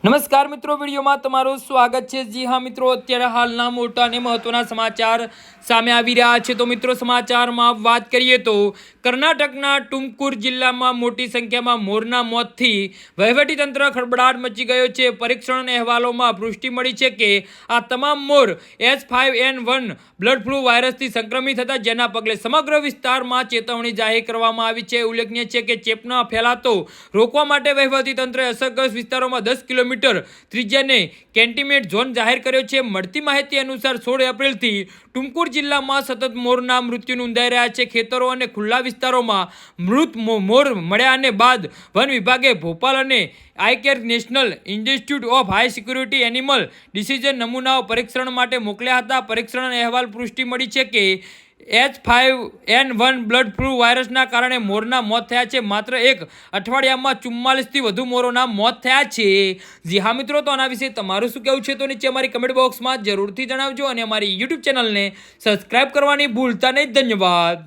નમસ્કાર મિત્રો, વિડીયોમાં તમારું સ્વાગત છે। જી હા મિત્રો, અત્યારે હાલના મોટા અને મહત્વના સમાચાર સામે આવી રહ્યા છે। તો મિત્રો, સમાચારમાં વાત કરીએ તો કર્ણાટકના ટુમકુર જિલ્લામાં મોટી સંખ્યામાં મોરના મોતથી વહીવટીતંત્ર ખળબળાટ મચી ગયો છે। પરીક્ષણ અહેવાલોમાં પુષ્ટિ મળી છે કે આ તમામ મોર H5N1 બ્લડ ફ્લૂ વાયરસથી સંક્રમિત હતા, જેના પગલે સમગ્ર વિસ્તારમાં ચેતવણી જાહેર કરવામાં આવી છે। ઉલ્લેખનીય છે કે ચેપનો ફેલાતો રોકવા માટે વહીવટીતંત્રએ અસરગ્રસ્ત વિસ્તારોમાં 10 કિલોમીટર ત્રિજ્યાને કેન્ટીનમેન્ટ ઝોન જાહેર કર્યો છે। મળતી માહિતી અનુસાર 16 એપ્રિલથી ટુમકુર જિલ્લામાં સતત મોરના મૃત્યુ નોંધાઈ રહ્યા છે। ખેતરો અને ખુલ્લા વિસ્તારોમાં મૃત મોર મળ્યા અને બાદ વન વિભાગે ભોપાલ અને ICAR National Institute of High Security Animal Diseases નમૂનાઓ પરીક્ષણ માટે મોકલ્યા હતા। પરીક્ષણ અહેવાલ પુષ્ટિ મળી છે કે H5N1 બ્લડ ફ્લૂ વાયરસના કારણે મોરના મોત થયા છે। માત્ર એક અઠવાડિયામાં 44થી વધુ મોરોના મોત થયા છે। જી હા મિત્રો, તો આના વિશે તમારું શું કહેવું છે તો નીચે અમારી કમેન્ટ બોક્સમાં જરૂરથી જણાવજો અને અમારી યુટ્યુબ ચેનલને સબસ્ક્રાઇબ કરવાની ભૂલતા નહીં। ધન્યવાદ।